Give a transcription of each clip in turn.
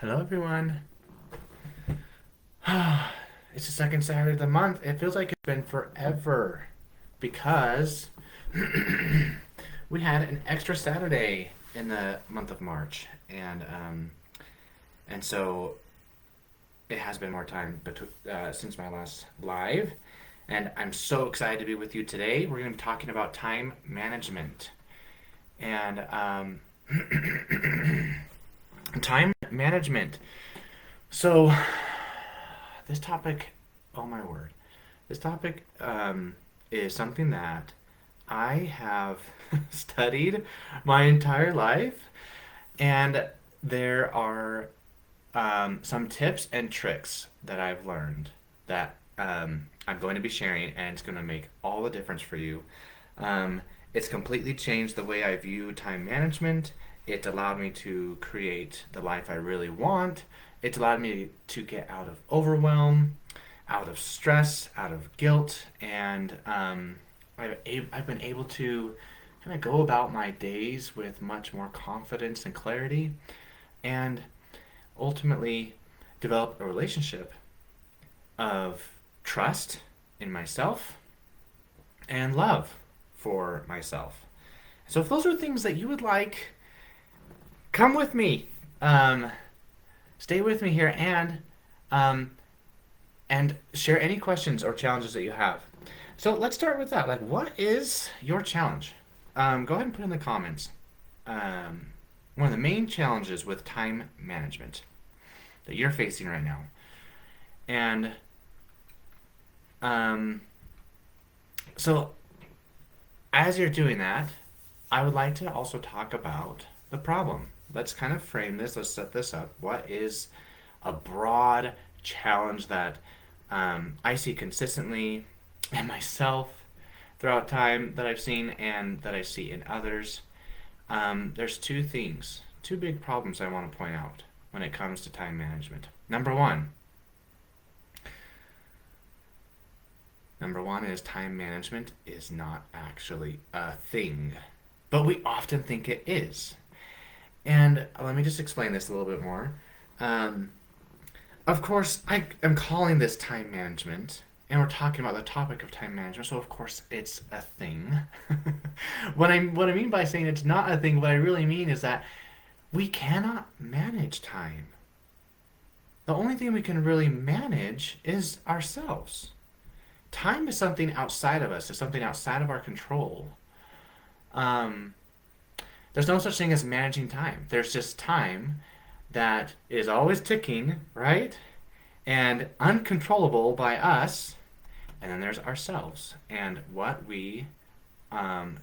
Hello, everyone. It's the second Saturday of the month. It feels like it's been forever because we had an extra Saturday in the month of March, and so it has been more time since my last live, and I'm so excited to be with you today. We're going to be talking about time management and time management. So this topic, oh my word, this topic is something that I have studied my entire life, and there are some tips and tricks that I've learned that I'm going to be sharing, and it's going to make all the difference for you. It's completely changed the way I view time management. It allowed me to create the life I really want. It's allowed me to get out of overwhelm, out of stress, out of guilt, and I've been able to kind of go about my days with much more confidence and clarity, and ultimately develop a relationship of trust in myself and love for myself. So if those are things that you would like, come with me. Um, Stay with me here um, and share any questions or challenges that you have. So let's start with that. Like, what is your challenge? Go ahead and put in the comments. Um, One of the main challenges with time management that you're facing right now. And um, so, as you're doing that, I would like to also talk about the problem. Let's kind of frame this. Let's set this up. What is a broad challenge that I see consistently in myself throughout time that I've seen and that I see in others? There's two things, two big problems I want to point out when it comes to time management. Number one is time management is not actually a thing, but we often think it is. And let me just explain this a little bit more. Um, of course, I am calling this time management, and we're talking about the topic of time management, so of course it's a thing. What I mean by saying it's not a thing, what I really mean is that we cannot manage time. The only thing we can really manage is ourselves. Time is something outside of us, it's something outside of our control. Um, there's no such thing as managing time. There's just time that is always ticking, right? And uncontrollable by us. And then there's ourselves and um,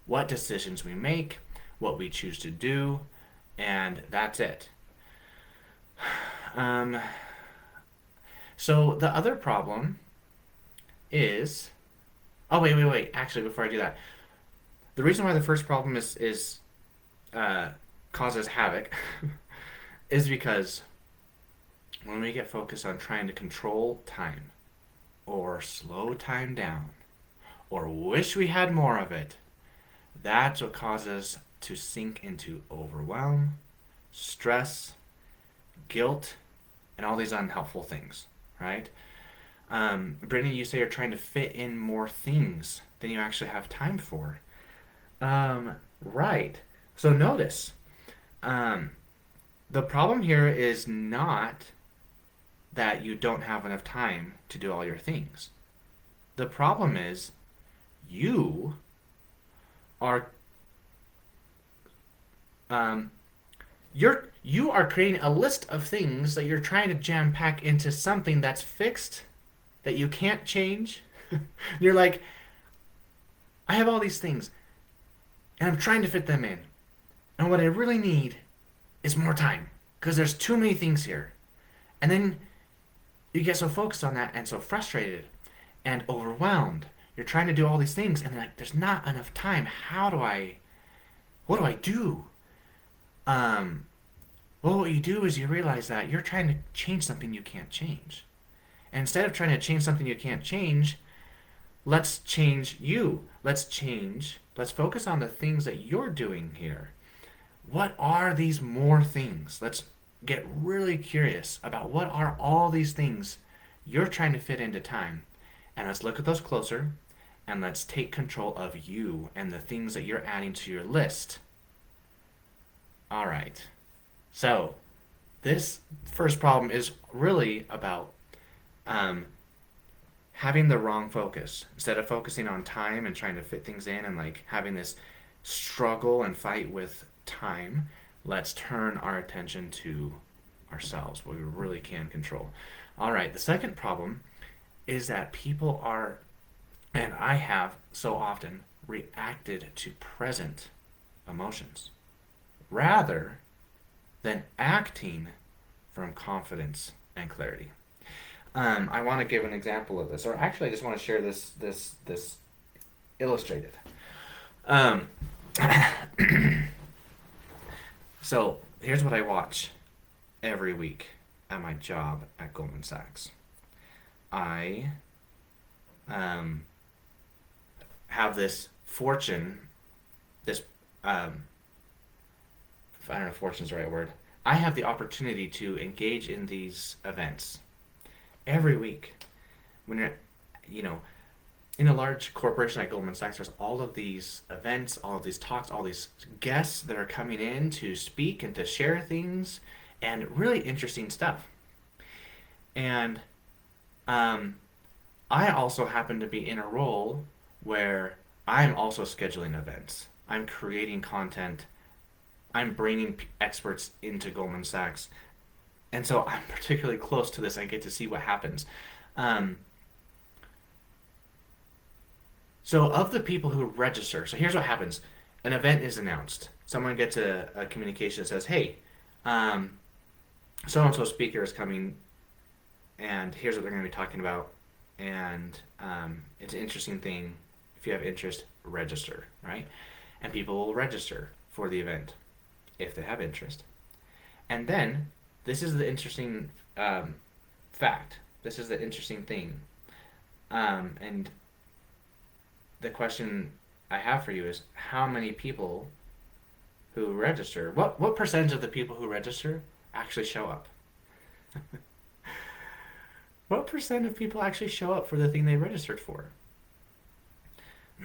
what decisions we make, what we choose to do, and that's it. Um, so the other problem is, oh wait. Actually, before I do that, the reason why the first problem is uh, causes havoc is because when we get focused on trying to control time or slow time down or wish we had more of it, that's what causes to sink into overwhelm, stress, guilt, and all these unhelpful things, right? Brittany, you say you're trying to fit in more things than you actually have time for. Right. So notice, um, the problem here is not that you don't have enough time to do all your things. The problem is you are um, you are creating a list of things that you're trying to jam pack into something that's fixed that you can't change. You're like, I have all these things and I'm trying to fit them in. And what I really need is more time because there's too many things here. And then you get so focused on that and so frustrated and overwhelmed. You're trying to do all these things and like there's not enough time. What do I do? Um, well, what you do is you realize that you're trying to change something you can't change. And instead of trying to change something you can't change, let's change you. Let's focus on the things that you're doing here. What are these more things? get really curious about what are all these things you're trying to fit into time. And let's look at those closer and let's take control of you and the things that you're adding to your list. All right. So, this first problem is really about um, having the wrong focus. Instead of focusing on time and trying to fit things in and like having this struggle and fight with time, let's turn our attention to ourselves, what we really can control. All right, the second problem is that people are, and I have so often reacted to present emotions rather than acting from confidence and clarity. I want to give an example of this, or actually, I just want to share this illustrated. Um, so here's what I watch every week at my job at Goldman Sachs. I um, have this fortune, this I don't know if fortune's the right word. I have the opportunity to engage in these events every week. When you're, you know, in a large corporation like Goldman Sachs, there's all of these events, all of these talks, all these guests that are coming in to speak and to share things and really interesting stuff. And um, I also happen to be in a role where I'm also scheduling events. I'm creating content. I'm bringing experts into Goldman Sachs. And so I'm particularly close to this. I get to see what happens. Um, so, of the people who register, so here's what happens: an event is announced. Someone gets a communication that says, "Hey, um, so and so speaker is coming, and here's what they're going to be talking about. And it's an interesting thing. If you have interest, register, right?" And people will register for the event if they have interest. And then, this is the interesting fact. This is the interesting thing. And the question I have for you is how many people who register, what percentage of the people who register actually show up? What percent of people actually show up for the thing they registered for?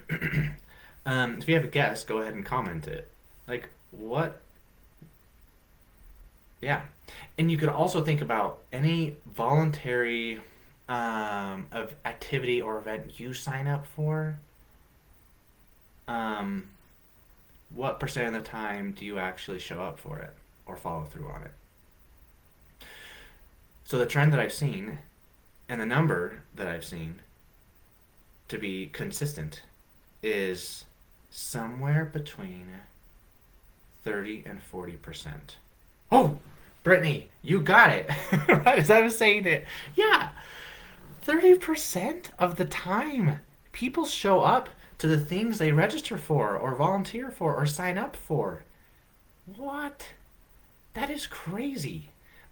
If you have a guess, go ahead and comment it. Like, what? Yeah. And you could also think about any voluntary of activity or event you sign up for. Um, what percent of the time do you actually show up for it or follow through on it? So the trend that I've seen and the number that I've seen to be consistent is somewhere between 30 and 40%. Oh, Brittany, you got it. Right as I was saying it. Yeah, 30% of the time people show up to the things they register for or volunteer for or sign up for. What? That is crazy.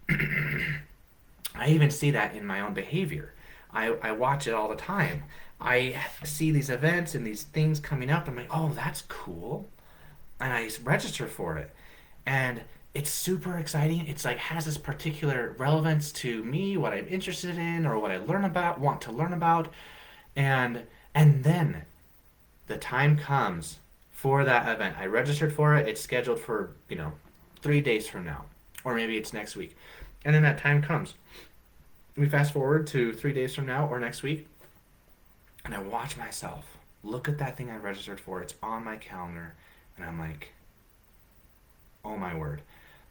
I even see that in my own behavior. I watch it all the time. I see these events and these things coming up. I'm like, oh, that's cool. And I register for it. And it's super exciting. It's like has this particular relevance to me, what I'm interested in, or what I learn about, want to learn about. And then the time comes for that event. I registered for it. It's scheduled for, 3 days from now. Or maybe it's next week. And then that time comes. We fast forward to 3 days from now or next week, and I watch myself look at that thing I registered for. It's on my calendar, and I'm like, oh my word.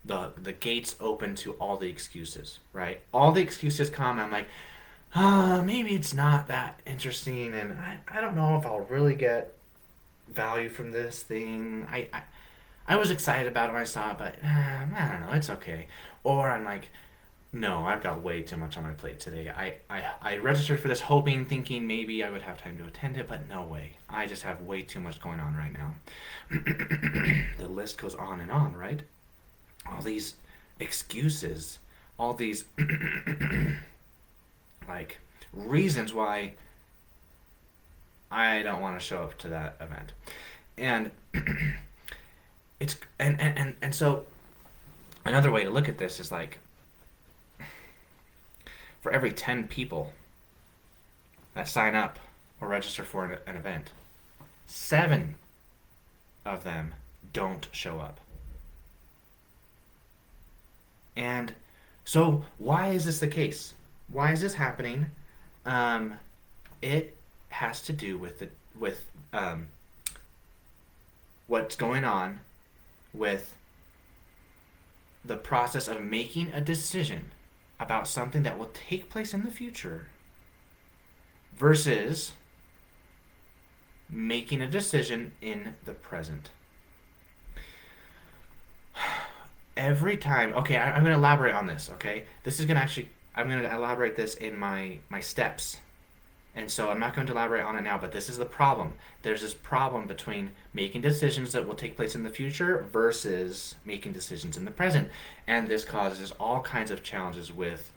The gates open to all the excuses, right? All the excuses come. I'm like, maybe it's not that interesting, and I don't know if I'll really get value from this thing. I was excited about it when I saw it, but I don't know, it's okay. Or I'm like, no, I've got way too much on my plate today. I registered for this hoping, thinking maybe I would have time to attend it, but no way. I just have way too much going on right now. The list goes on and on, right? All these excuses, all these like reasons why I don't want to show up to that event. And it's and so Another way to look at this is like for every 10 people that sign up or register for an event, 7 of them don't show up. And so, why is this the case? Why is this happening? Um, it has to do with what's going on with the process of making a decision about something that will take place in the future versus making a decision in the present. Every time, okay, I'm going to elaborate on this, okay? This is going to actually, I'm going to elaborate this in my steps. And so I'm not going to elaborate on it now, but this is the problem. There's this problem between making decisions that will take place in the future versus making decisions in the present. And this causes all kinds of challenges with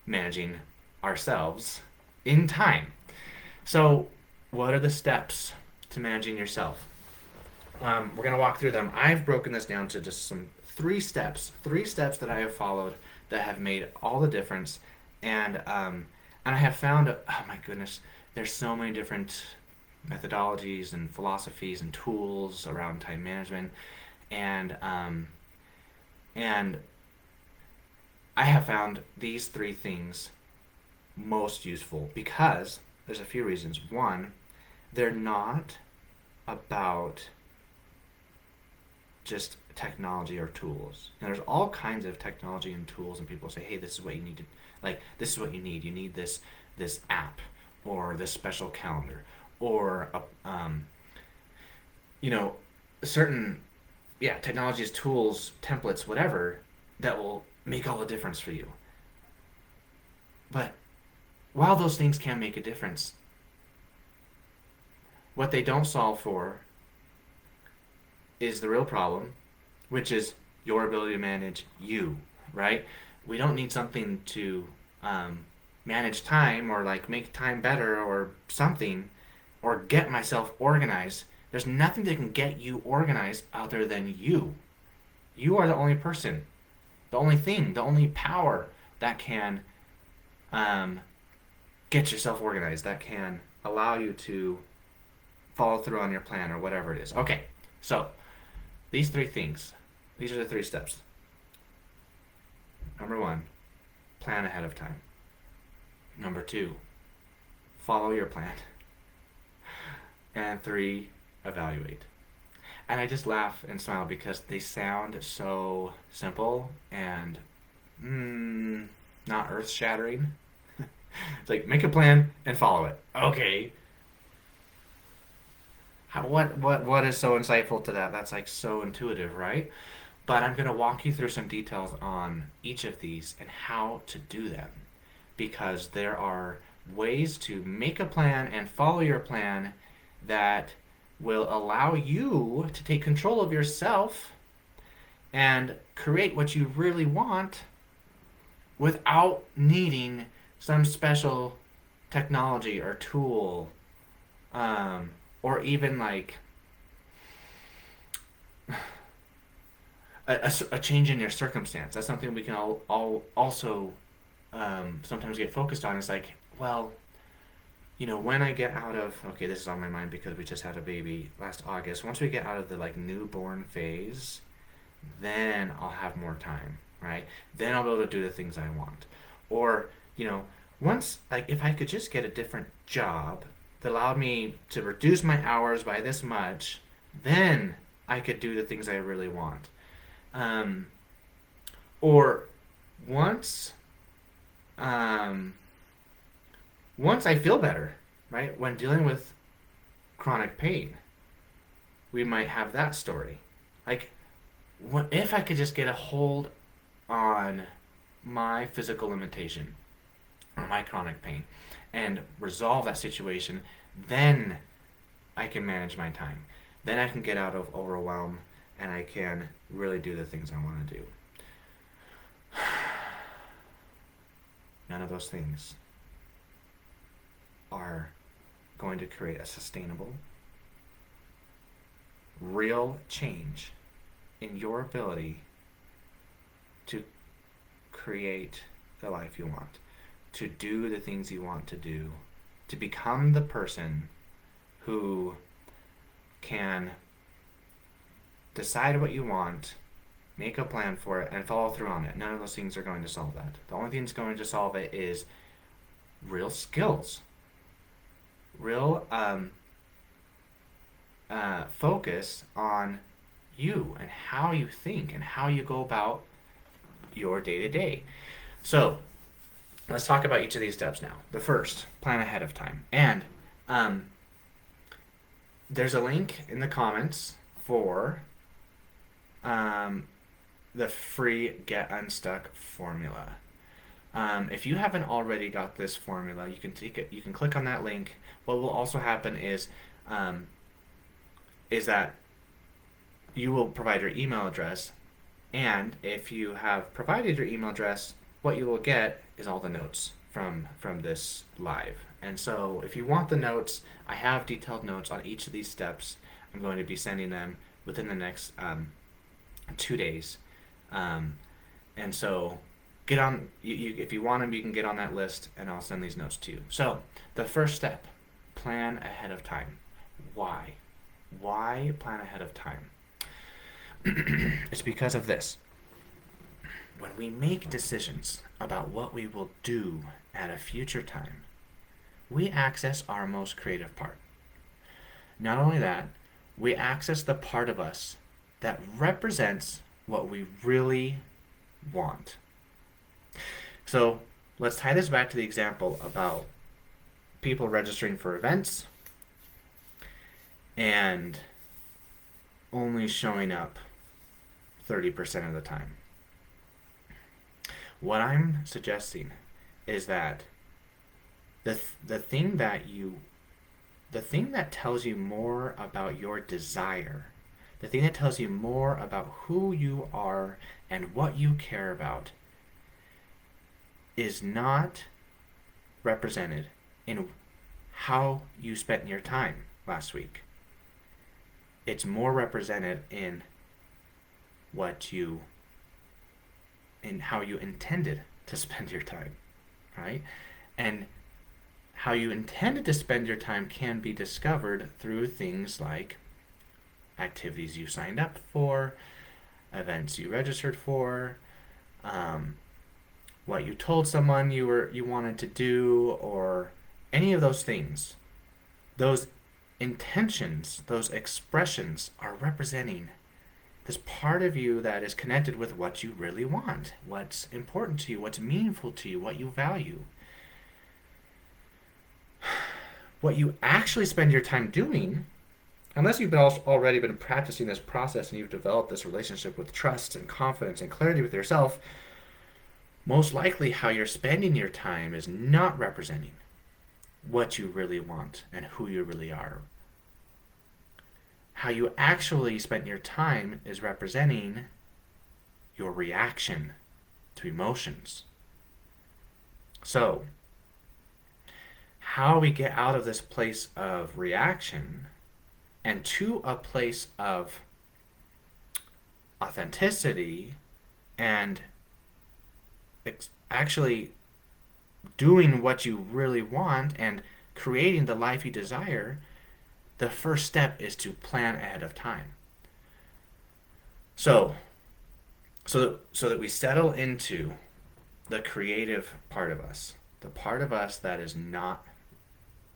managing ourselves in time. So, what are the steps to managing yourself? We're going to walk through them. I've broken this down to just some three steps that I have followed that have made all the difference. And I have found, oh my goodness, there's so many different methodologies and philosophies and tools around time management, and and I have found these 3 things most useful because there's a few reasons. One, they're not about just technology or tools. And there's all kinds of technology and tools, and people say, "Hey, this is what you need to like. This is what you need. You need this app or this special calendar or you know, certain technologies, tools, templates, whatever that will make all the difference for you." But while those things can make a difference, what they don't solve for is the real problem, which is your ability to manage you, right? We don't need something to manage time or like make time better or something or get myself organized. There's nothing that can get you organized other than you. You are the only person, the only thing, the only power that can get yourself organized, that can allow you to follow through on your plan or whatever it is. Okay, so these 3 things, these are the 3 steps. Number 1, plan ahead of time. Number 2, follow your plan. And 3, evaluate. And I just laugh and smile because they sound so simple and not earth shattering. It's like, make a plan and follow it. Okay. What is so insightful to that? That's like so intuitive, right? But I'm going to walk you through some details on each of these and how to do them. Because there are ways to make a plan and follow your plan that will allow you to take control of yourself and create what you really want without needing some special technology or tool, or even like a change in your circumstance. That's something we can all also sometimes get focused on. It's like, well, when I get out of, okay, this is on my mind because we just had a baby last August. Once we get out of the like newborn phase, then I'll have more time, right? Then I'll be able to do the things I want. Or, once, like, if I could just get a different job that allowed me to reduce my hours by this much, then I could do the things I really want. Or once, once I feel better, right? When dealing with chronic pain, we might have that story. Like, what if I could just get a hold on my physical limitation or my chronic pain and resolve that situation, then I can manage my time. Then I can get out of overwhelm and I can really do the things I want to do. None of those things are going to create a sustainable, real change in your ability create the life you want, to do the things you want to do, to become the person who can decide what you want, make a plan for it, and follow through on it. None of those things are going to solve that. The only thing that's going to solve it is real skills, real focus on you and how you think and how you go about your day to day. So let's talk about each of these steps now. The first, plan ahead of time. And there's a link in the comments for the free Get Unstuck formula. If you haven't already got this formula, you can take it. You can click on that link. What will also happen is that you will provide your email address, and if you have provided your email address, what you will get is all the notes from this live. And so if you want the notes, I have detailed notes on each of these steps. I'm going to be sending them within the next 2 days. And so get on, if you want them, you can get on that list, and I'll send these notes to you. So the first step, plan ahead of time. Why? Why plan ahead of time? It's because of this. When we make decisions about what we will do at a future time, we access our most creative part. Not only that, we access the part of us that represents what we really want. So let's tie this back to the example about people registering for events and only showing up 30% of the time. What I'm suggesting is that the thing that tells you more about your desire, the thing that tells you more about who you are and what you care about, is not represented in how you spent your time last week. It's more represented in how you intended to spend your time, right? And how you intended to spend your time can be discovered through things like activities you signed up for, events you registered for, what you told someone you wanted to do, or any of those things. Those intentions, those expressions are representing this part of you that is connected with what you really want, what's important to you, what's meaningful to you, what you value. What you actually spend your time doing, unless you've already been practicing this process and you've developed this relationship with trust and confidence and clarity with yourself, most likely how you're spending your time is not representing what you really want and who you really are. How you actually spent your time is representing your reaction to emotions. So, how we get out of this place of reaction and to a place of authenticity and actually doing what you really want and creating the life you desire, the first step is to plan ahead of time. So that we settle into the creative part of us, the part of us that is not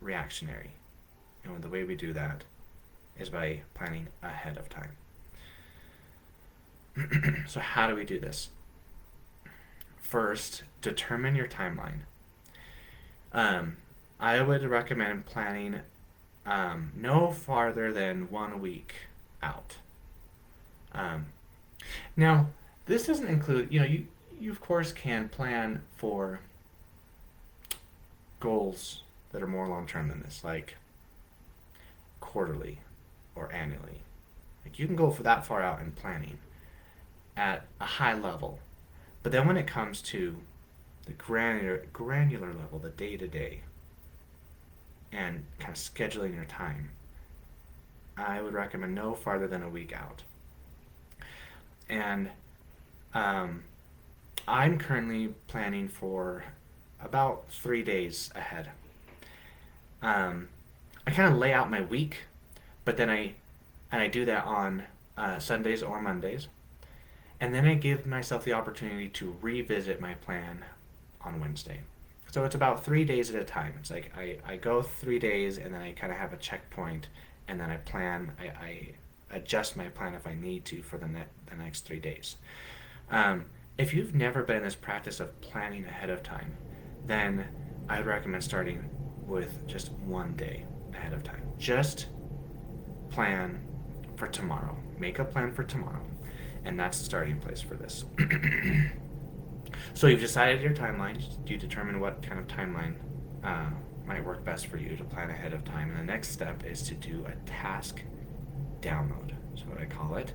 reactionary. And the way we do that is by planning ahead of time. So how do we do this? First, determine your timeline. I would recommend planning no farther than 1 week out. Now, this doesn't include, you of course can plan for goals that are more long-term than this, like quarterly or annually. Like you can go for that far out in planning at a high level. But then when it comes to the granular level, the day-to-day, and kind of scheduling your time, I would recommend no farther than a week out. And I'm currently planning for about 3 days ahead. Um, I kind of lay out my week, but then I do that on Sundays or Mondays, and then I give myself the opportunity to revisit my plan on Wednesday. So it's about 3 days at a time. It's like I go 3 days and then I kind of have a checkpoint, and then I adjust my plan if I need to for the next 3 days. If you've never been in this practice of planning ahead of time, then I'd recommend starting with just one day ahead of time. Just plan for tomorrow. Make a plan for tomorrow. And that's the starting place for this. So you've decided your timeline. You determine what kind of timeline might work best for you to plan ahead of time. And the next step is to do a task download. That's what I call it.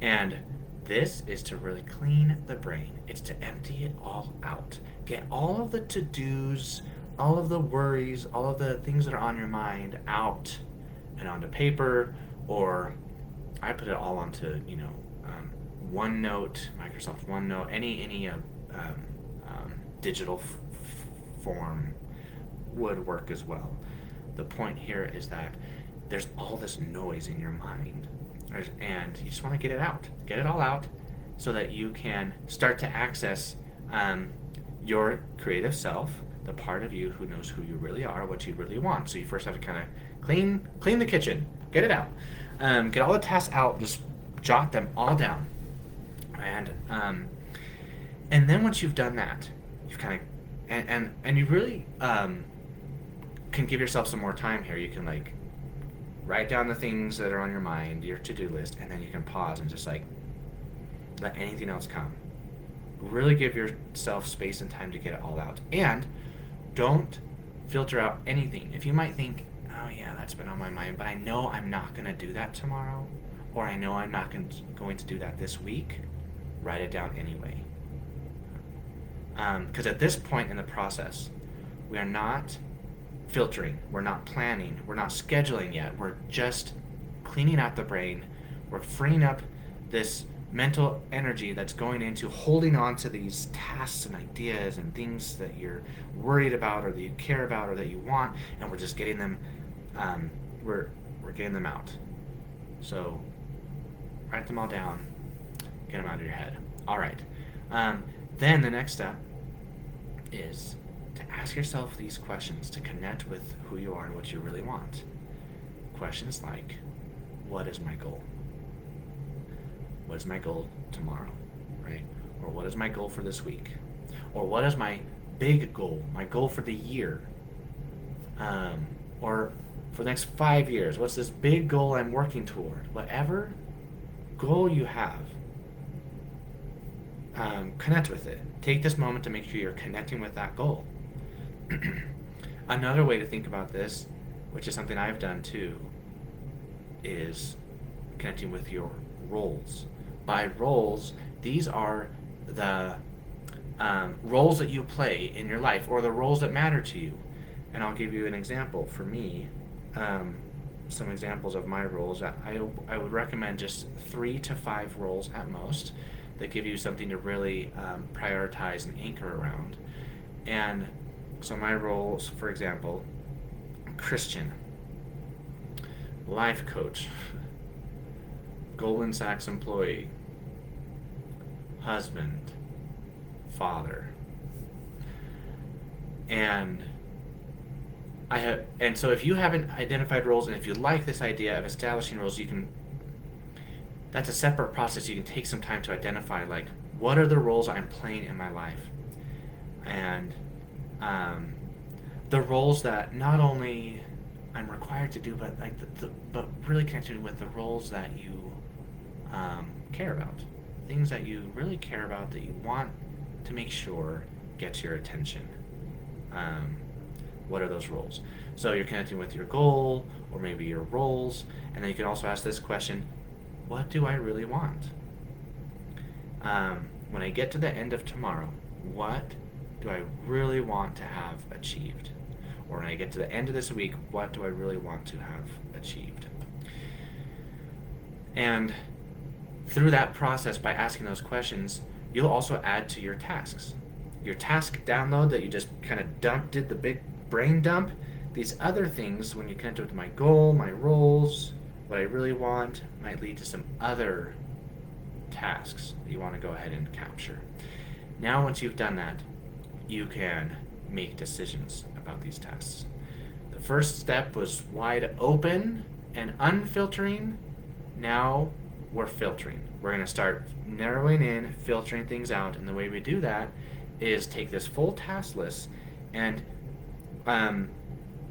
And this is to really clean the brain. It's to empty it all out. Get all of the to-dos, all of the worries, all of the things that are on your mind out and onto paper, or I put it all onto, OneNote, Microsoft OneNote, any digital form would work as well. The point here is that there's all this noise in your mind, and you just want to get it all out, so that you can start to access your creative self, the part of you who knows who you really are, what you really want. So you first have to kind of clean the kitchen, get it out, get all the tasks out, just jot them all down, and then once you've done that, you've kind of and you really can give yourself some more time here. You can like write down the things that are on your mind, your to-do list, and then you can pause and just like let anything else come. Really give yourself space and time to get it all out. And don't filter out anything. If you might think, oh yeah, that's been on my mind, but I know I'm not going to do that tomorrow, or I know I'm not going to do that this week, write it down anyway. Because at this point in the process, we are not filtering, we're not planning, we're not scheduling yet. We're just cleaning out the brain. We're freeing up this mental energy that's going into holding on to these tasks and ideas and things that you're worried about or that you care about or that you want, and we're just getting them we're getting them out. So write them all down, get them out of your head. All right. Then the next step is to ask yourself these questions to connect with who you are and what you really want. Questions like, what is my goal? What is my goal tomorrow, right? Or what is my goal for this week? Or what is my big goal, my goal for the year? Or for the next 5 years, what's this big goal I'm working toward? Whatever goal you have, connect with it. Take this moment to make sure you're connecting with that goal. Another way to think about this, which is something I've done too, is connecting with your roles. By roles, these are the roles that you play in your life, or the roles that matter to you. And I'll give you an example. For me, some examples of my roles. I would recommend just 3 to 5 roles at most that give you something to really prioritize and anchor around. And so my roles, for example, Christian, life coach, Goldman Sachs employee, husband, father. And so if you haven't identified roles, and if you like this idea of establishing roles, that's a separate process. You can take some time to identify, like, what are the roles I'm playing in my life, and the roles that not only I'm required to do, but like but really connected with the roles that you care about, things that you really care about that you want to make sure gets your attention. What are those roles? So you're connecting with your goal, or maybe your roles, and then you can also ask this question: what do I really want? When I get to the end of tomorrow, what do I really want to have achieved? Or when I get to the end of this week, what do I really want to have achieved? And through that process, by asking those questions, You'll also add to your tasks. Your task download that you just kind of did the big brain dump. These other things, when you connect it with my goal, my roles, what I really want, might lead to some other tasks that you want to go ahead and capture. Now, once you've done that, you can make decisions about these tasks. The first step was wide open and unfiltering. Now we're filtering. We're going to start narrowing in, filtering things out. And the way we do that is take this full task list and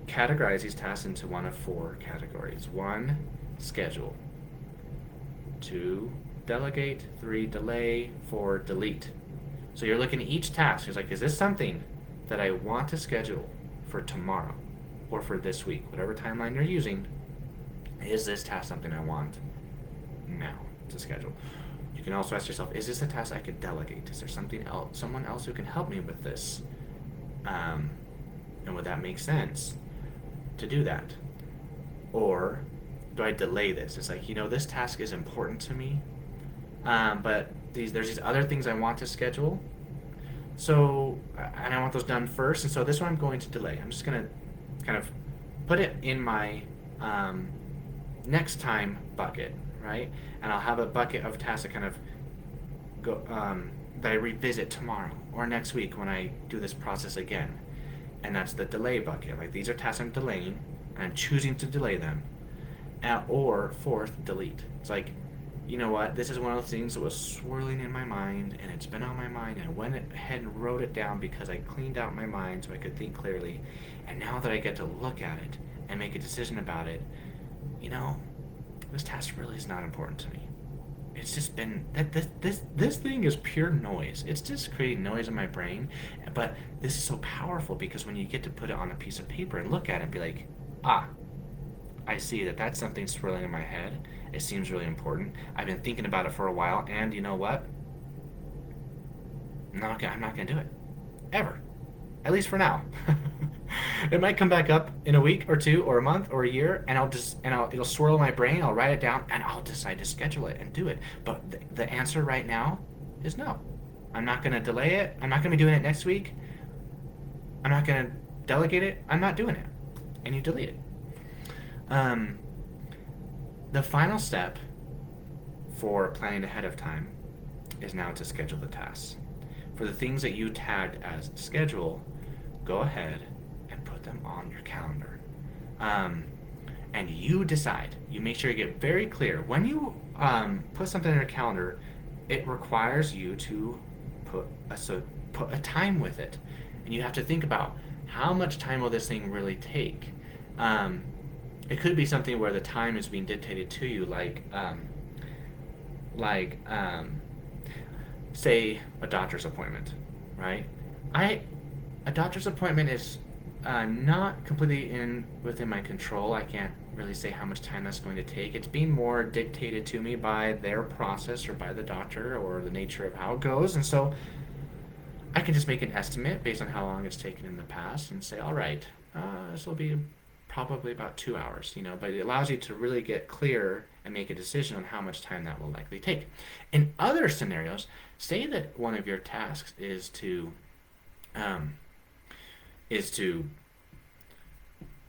categorize these tasks into one of four categories. One, schedule. Two, delegate. Three, delay. Four, delete. So you're looking at each task. It's like, is this something that I want to schedule for tomorrow or for this week? Whatever timeline you're using, is this task something I want now to schedule? You can also ask yourself, is this a task I could delegate? Is there something else, someone else who can help me with this? And would that make sense to do that? Or do I delay this? It's like, this task is important to me, but there's these other things I want to schedule. So, and I want those done first, and so this one I'm going to delay. I'm just going to kind of put it in my next time bucket, right? And I'll have a bucket of tasks that kind of go that I revisit tomorrow or next week when I do this process again. And that's the delay bucket. Like, these are tasks I'm delaying, and I'm choosing to delay them. Or fourth, delete. It's like, you know what? This is one of those things that was swirling in my mind, and it's been on my mind, and I went ahead and wrote it down because I cleaned out my mind so I could think clearly. And now that I get to look at it and make a decision about it, this task really is not important to me. It's just been that this thing is pure noise. It's just creating noise in my brain. But this is so powerful because when you get to put it on a piece of paper and look at it and be like, I see that that's something swirling in my head. It seems really important. I've been thinking about it for a while, and you know what? I'm not gonna do it ever, at least for now. It might come back up in a week or two or a month or a year, and it'll swirl in my brain. I'll write it down, and I'll decide to schedule it and do it. But the answer right now is no. I'm not gonna delay it. I'm not gonna be doing it next week. I'm not gonna delegate it. I'm not doing it, and you delete it. The final step for planning ahead of time is now to schedule the tasks. For the things that you tagged as schedule, go ahead and put them on your calendar. And you decide. You make sure you get very clear. When you put something in your calendar, it requires you to put a time with it. And you have to think about, how much time will this thing really take? It could be something where the time is being dictated to you, say a doctor's appointment, right? A doctor's appointment is not completely within my control. I can't really say how much time that's going to take. It's being more dictated to me by their process or by the doctor or the nature of how it goes, and so I can just make an estimate based on how long it's taken in the past and say, all right, this will be probably about 2 hours, but it allows you to really get clear and make a decision on how much time that will likely take. In other scenarios, say that one of your tasks is to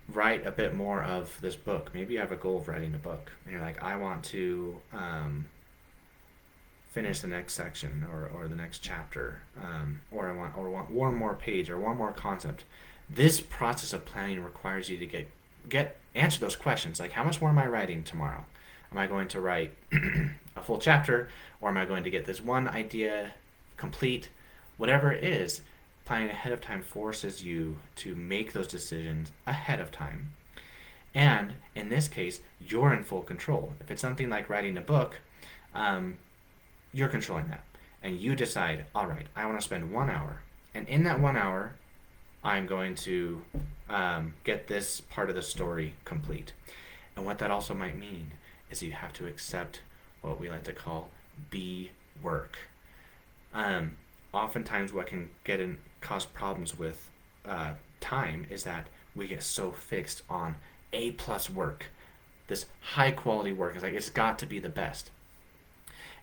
write a bit more of this book. Maybe you have a goal of writing a book, and you're like, I want to finish the next section or the next chapter, or I want one more page or one more concept. This process of planning requires you to answer those questions, like, how much more am I writing tomorrow? Am I going to write a full chapter, or am I going to get this one idea complete? Whatever it is, planning ahead of time forces you to make those decisions ahead of time. And in this case, you're in full control. If it's something like writing a book, you're controlling that. And you decide, all right, I want to spend 1 hour. And in that 1 hour, I'm going to get this part of the story complete. And what that also might mean is you have to accept what we like to call B work. Oftentimes what can cause problems with time is that we get so fixed on A+ work. This high quality work is like, it's got to be the best.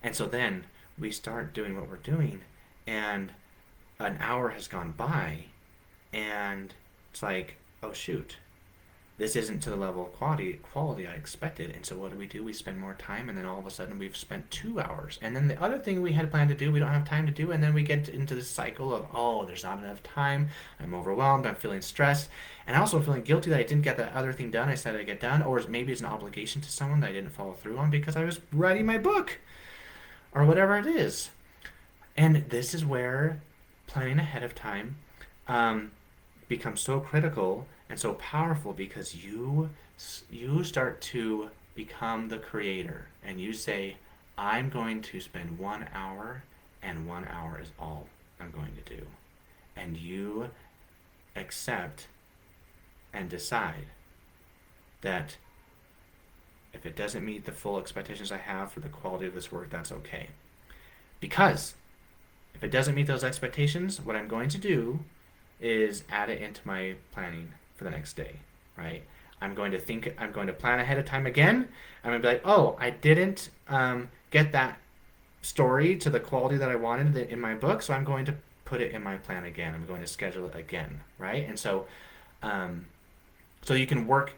And so then we start doing what we're doing, and an hour has gone by, and it's like, oh shoot, this isn't to the level of quality I expected. And so what do? We spend more time, and then all of a sudden we've spent 2 hours. And then the other thing we had planned to do, we don't have time to do, and then we get into this cycle of, oh, there's not enough time. I'm overwhelmed. I'm feeling stressed, and also feeling guilty that I didn't get that other thing done I said I'd get done, or maybe it's an obligation to someone that I didn't follow through on because I was writing my book or whatever it is. And this is where planning ahead of time um, becomes so critical and so powerful, because you start to become the creator, and you say, I'm going to spend 1 hour, and 1 hour is all I'm going to do. And you accept and decide that if it doesn't meet the full expectations I have for the quality of this work, that's okay. Because if it doesn't meet those expectations, what I'm going to do is add it into my planning for the next day, right? I'm going to plan ahead of time again. I'm going to be like, oh, I didn't get that story to the quality that I wanted in my book, so I'm going to put it in my plan again. I'm going to schedule it again, right? And so, so you can work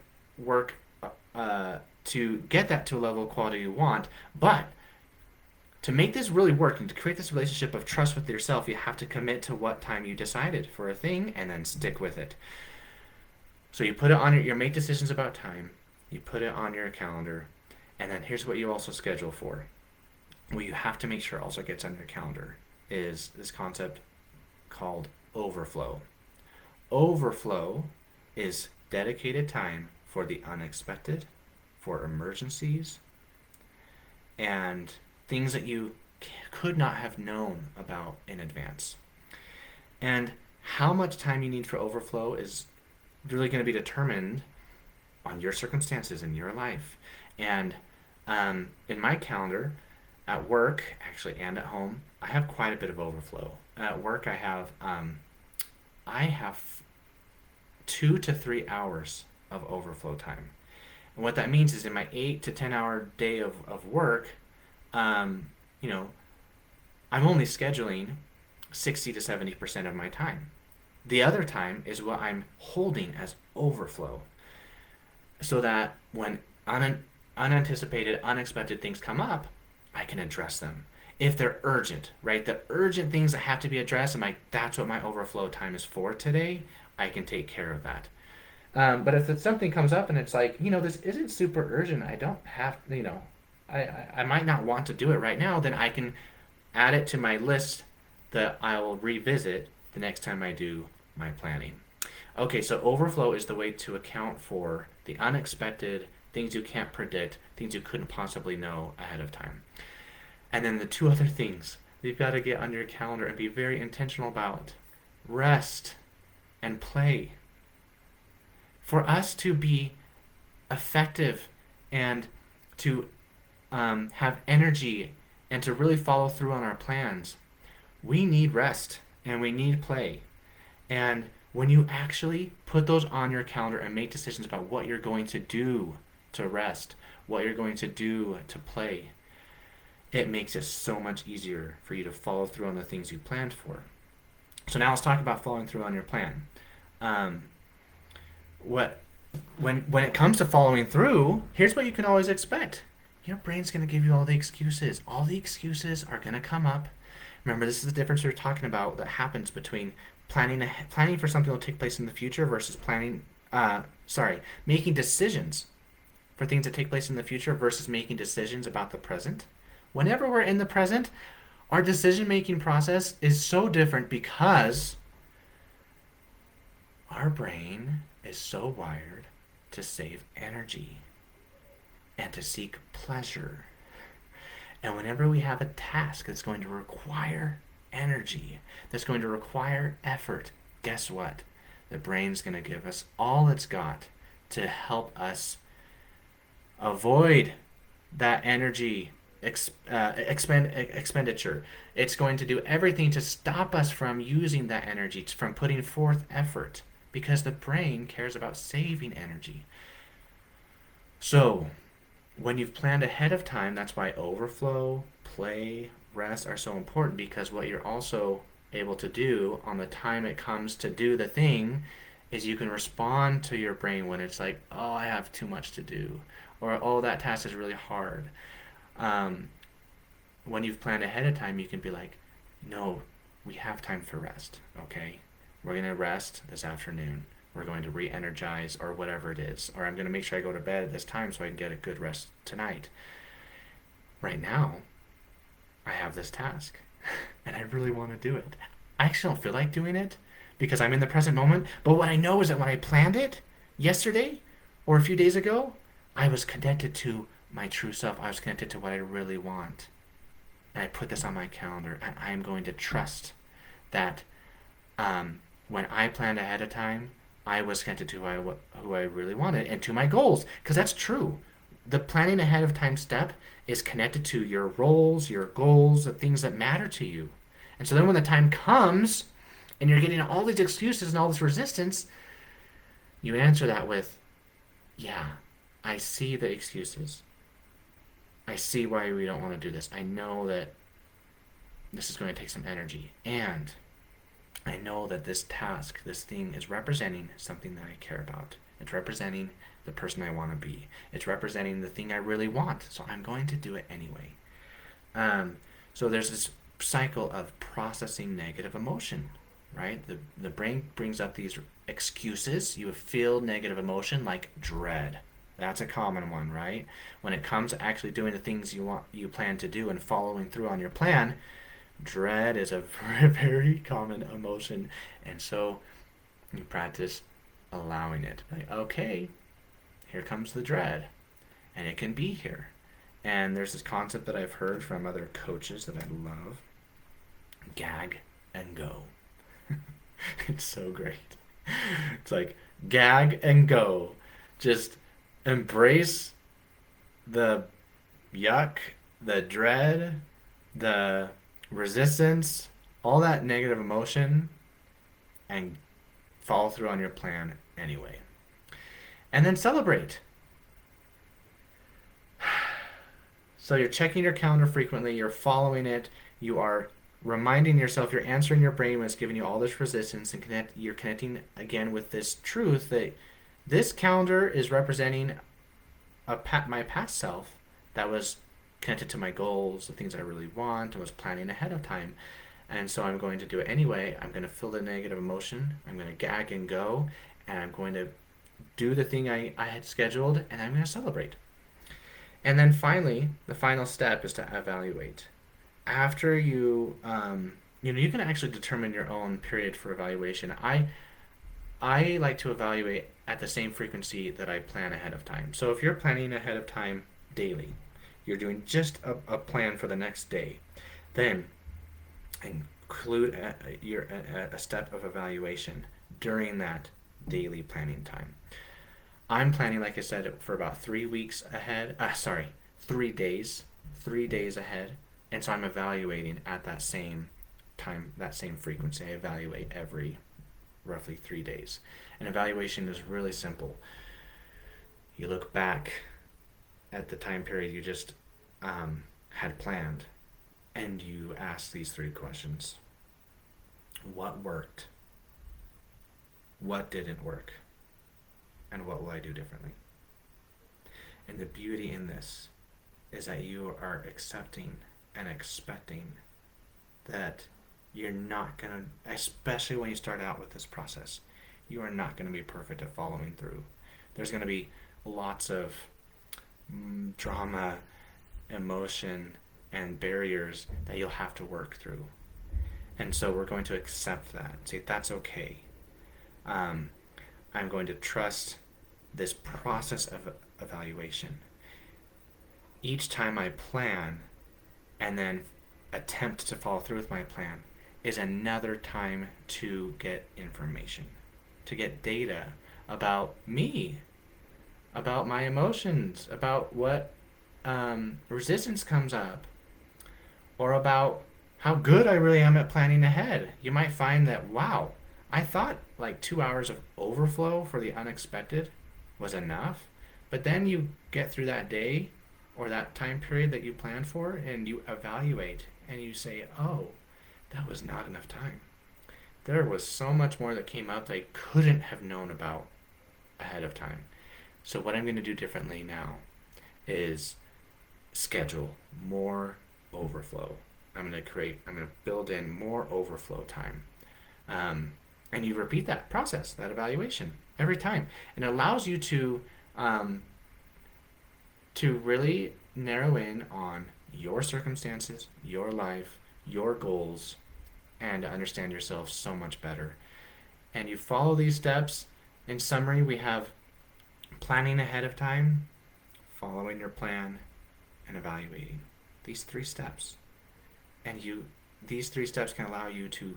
to get that to a level of quality you want, but to make this really work and to create this relationship of trust with yourself, you have to commit to what time you decided for a thing and then stick with it. So you put it on you make decisions about time, you put it on your calendar, and then here's what you also schedule for. What you have to make sure also gets on your calendar is this concept called overflow. Overflow is dedicated time for the unexpected, for emergencies, and things that you could not have known about in advance. And how much time you need for overflow is really going to be determined on your circumstances in your life. And in my calendar, at work, actually, and at home, I have quite a bit of overflow. At work, I have 2 to 3 hours of overflow time. And what that means is in my 8 to 10 hour day of work, you know, I'm only scheduling 60 to 70% of my time. The other time is what I'm holding as overflow, so that when unanticipated, unexpected things come up, I can address them. If they're urgent, right? The urgent things that have to be addressed, I'm like, that's what my overflow time is for today. I can take care of that. But if something comes up and it's like, this isn't super urgent, I don't have, I might not want to do it right now, then I can add it to my list that I will revisit the next time I do my planning. Okay, so overflow is the way to account for the unexpected, things you can't predict, things you couldn't possibly know ahead of time. And then the two other things that you've got to get on your calendar and be very intentional about: rest and play. For us to be effective and to have energy and to really follow through on our plans, we need rest and we need play. And when you actually put those on your calendar and make decisions about what you're going to do to rest, what you're going to do to play, it makes it so much easier for you to follow through on the things you planned for. So now let's talk about following through on your plan. When it comes to following through, here's what you can always expect. Your brain's going to give you all the excuses. All the excuses are going to come up. Remember, this is the difference we're talking about that happens between planning for something that will take place in the future versus making decisions for things that take place in the future versus making decisions about the present. Whenever we're in the present, our decision-making process is so different because our brain is so wired to save energy and to seek pleasure. And whenever we have a task that's going to require energy, that's going to require effort, guess what? The brain's going to give us all it's got to help us avoid that energy expenditure. It's going to do everything to stop us from using that energy, from putting forth effort, because the brain cares about saving energy. So, when you've planned ahead of time, that's why overflow, play, rest are so important because what you're also able to do on the time it comes to do the thing is you can respond to your brain when it's like, oh, I have too much to do, or oh, that task is really hard. Um, when you've planned ahead of time, you can be like, no, we have time for rest, okay? We're going to rest this afternoon. We're going to re energize or whatever it is. Or I'm going to make sure I go to bed at this time so I can get a good rest tonight. Right now, I have this task and I really want to do it. I actually don't feel like doing it because I'm in the present moment. But what I know is that when I planned it yesterday or a few days ago, I was connected to my true self. I was connected to what I really want. And I put this on my calendar, and I am going to trust that when I planned ahead of time, I was connected to who I really wanted and to my goals. Because that's true. The planning ahead of time step is connected to your roles, your goals, the things that matter to you. And so then when the time comes and you're getting all these excuses and all this resistance, you answer that with, yeah, I see the excuses. I see why we don't want to do this. I know that this is going to take some energy. And I know that this task, this thing is representing something that I care about. It's representing the person I want to be. It's representing the thing I really want. So I'm going to do it anyway. So there's this cycle of processing negative emotion, right? The brain brings up these excuses. You feel negative emotion like dread. That's a common one, right? When it comes to actually doing the things you plan to do and following through on your plan, dread is a very common emotion. And so you practice allowing it. Like, okay, here comes the dread. And it can be here. And there's this concept that I've heard from other coaches that I love. Gag and go. It's so great. It's like gag and go. Just embrace the yuck, the dread, the resistance, all that negative emotion, and follow through on your plan anyway. And then celebrate. So you're checking your calendar frequently, you're following it, you are reminding yourself, you're answering your brain when it's giving you all this resistance, and you're connecting again with this truth that this calendar is representing my past self that was connected to my goals, the things I really want, and was planning ahead of time. And so I'm going to do it anyway. I'm going to feel the negative emotion. I'm going to gag and go. And I'm going to do the thing I had scheduled, and I'm going to celebrate. And then finally, the final step is to evaluate. After you can actually determine your own period for evaluation. I like to evaluate at the same frequency that I plan ahead of time. So if you're planning ahead of time daily, you're doing just a plan for the next day, then include a step of evaluation during that daily planning time. I'm planning, like I said, for about 3 weeks ahead. 3 days. 3 days ahead. And so I'm evaluating at that same time, that same frequency. I evaluate every roughly 3 days. And evaluation is really simple. You look back at the time period you just had planned, and you ask these 3 questions. What worked? What didn't work? And what will I do differently? And the beauty in this is that you are accepting and expecting that you're not going to, especially when you start out with this process, you are not going to be perfect at following through. There's going to be lots of drama, emotion, and barriers that you'll have to work through. And so we're going to accept that. Say, that's okay. I'm going to trust this process of evaluation. Each time I plan and then attempt to follow through with my plan is another time to get information, to get data about me, about my emotions, about what resistance comes up, or about how good I really am at planning ahead. You might find that, wow, I thought like 2 hours of overflow for the unexpected was enough, but then you get through that day or that time period that you planned for and you evaluate and you say, oh, that was not enough time. There was so much more that came out that I couldn't have known about ahead of time. So, what I'm going to do differently now is schedule more overflow. I'm going to build in more overflow time. Um, and you repeat that process, that evaluation every time. And it allows you um, to really narrow in on your circumstances, your life, your goals, and to understand yourself so much better. And you follow these steps. In summary, we have planning ahead of time, following your plan, and evaluating. These three steps. And these three steps can allow you to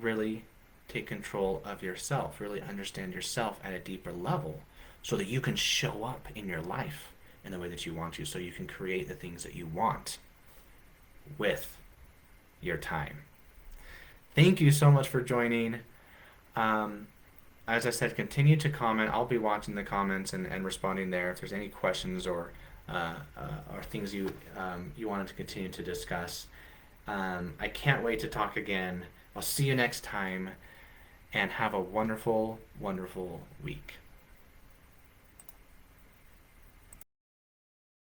really take control of yourself, really understand yourself at a deeper level so that you can show up in your life in the way that you want to, so you can create the things that you want with your time. Thank you so much for joining. Um, as I said, continue to comment. I'll be watching the comments and responding there. If there's any questions or things you wanted to continue to discuss, I can't wait to talk again. I'll see you next time, and have a wonderful, wonderful week.